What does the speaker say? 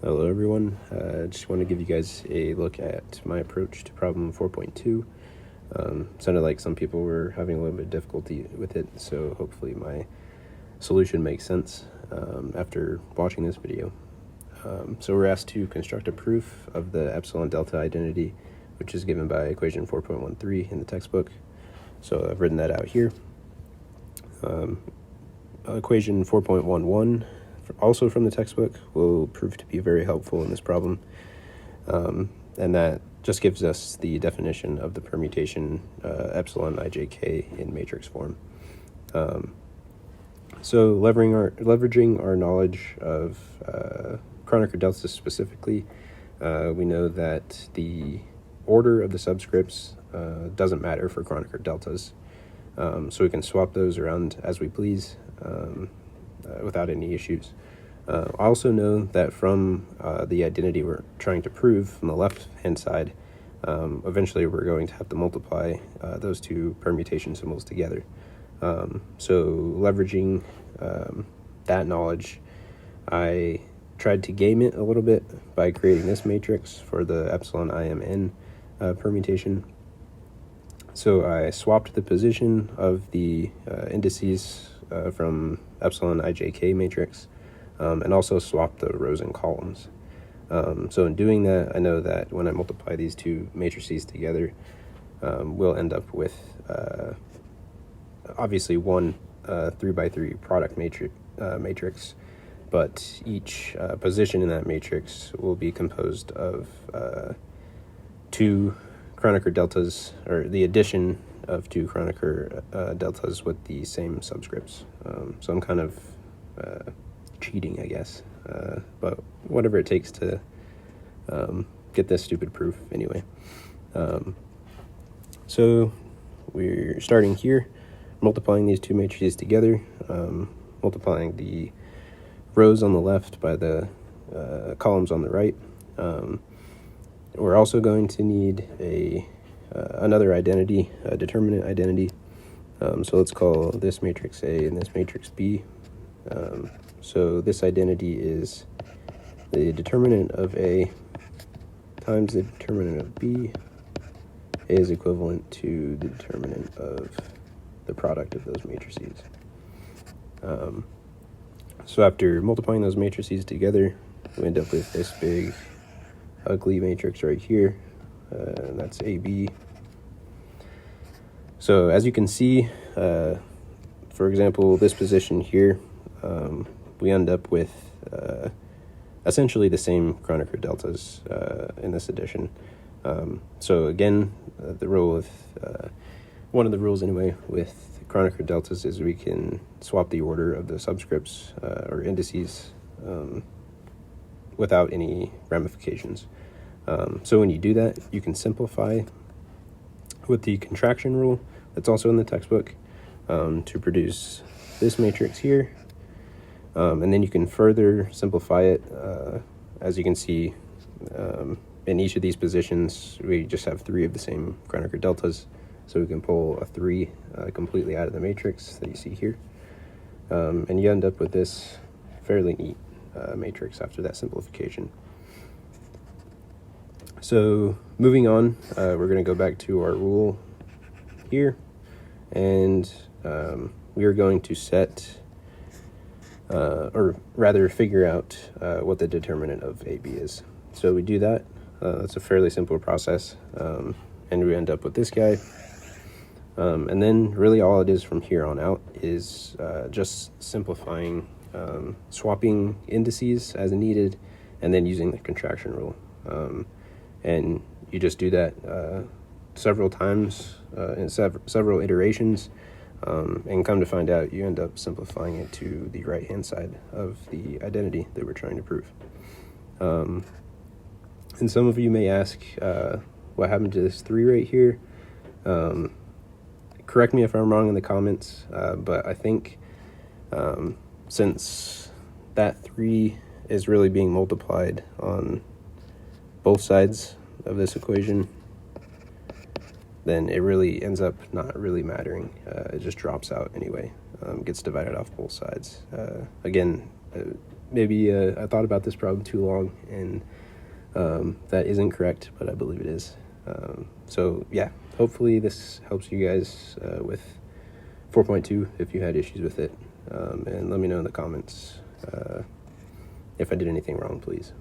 Hello everyone, I just want to give you guys a look at my approach to problem 4.2. Sounded like some people were having a little bit of difficulty with it, so hopefully my solution makes sense after watching this video. So we're asked to construct a proof of the epsilon delta identity, which is given by equation 4.13 in the textbook. So I've written that out here. Equation 4.11, also from the textbook, will prove to be very helpful in this problem. And that just gives us the definition of the permutation epsilon ijk in matrix form. So leveraging our knowledge of Kronecker deltas specifically, we know that the order of the subscripts doesn't matter for Kronecker deltas. So we can swap those around as we please without any issues. I also know that from the identity we're trying to prove from the left-hand side, eventually we're going to have to multiply those two permutation symbols together. So leveraging that knowledge, I tried to game it a little bit by creating this matrix for the epsilon IMN permutation. So I swapped the position of the indices from epsilon ijk matrix, and also swap the rows and columns. So in doing that, I know that when I multiply these two matrices together, we'll end up with obviously one 3x3 product matrix, but each position in that matrix will be composed of two Kronecker deltas, or the addition of two Kronecker deltas with the same subscripts. So I'm kind of cheating, I guess, but whatever it takes to get this stupid proof anyway. So we're starting here, multiplying these two matrices together, multiplying the rows on the left by the columns on the right. We're also going to need another identity, a determinant identity. So let's call this matrix A and this matrix B. So this identity is the determinant of A times the determinant of B. A is equivalent to the determinant of the product of those matrices. So after multiplying those matrices together, we end up with this big ugly matrix right here, and that's AB. So as you can see, for example, this position here, we end up with essentially the same Kronecker deltas in this addition. So again, the rule of one of the rules anyway with Kronecker deltas is we can swap the order of the subscripts or indices without any ramifications. So when you do that, you can simplify with the contraction rule that's also in the textbook to produce this matrix here. And then you can further simplify it. As you can see, in each of these positions, we just have three of the same Kronecker deltas. So we can pull a 3 completely out of the matrix that you see here. And you end up with this fairly neat matrix after that simplification. So moving on, we're going to go back to our rule here, and we are going to set, or rather figure out what the determinant of AB is. So we do that. It's a fairly simple process, and we end up with this guy. And then really all it is from here on out is just simplifying, swapping indices as needed, and then using the contraction rule. And you just do that several times in several iterations, and come to find out you end up simplifying it to the right-hand side of the identity that we're trying to prove. And some of you may ask, what happened to this 3 right here? Correct me if I'm wrong in the comments, but I think since that 3 is really being multiplied on both sides of this equation, then it really ends up not really mattering. It just drops out anyway, gets divided off both sides. Again, maybe I thought about this problem too long, and that isn't correct, but I believe it is. So yeah, hopefully this helps you guys with 4.2 if you had issues with it. And let me know in the comments if I did anything wrong, please.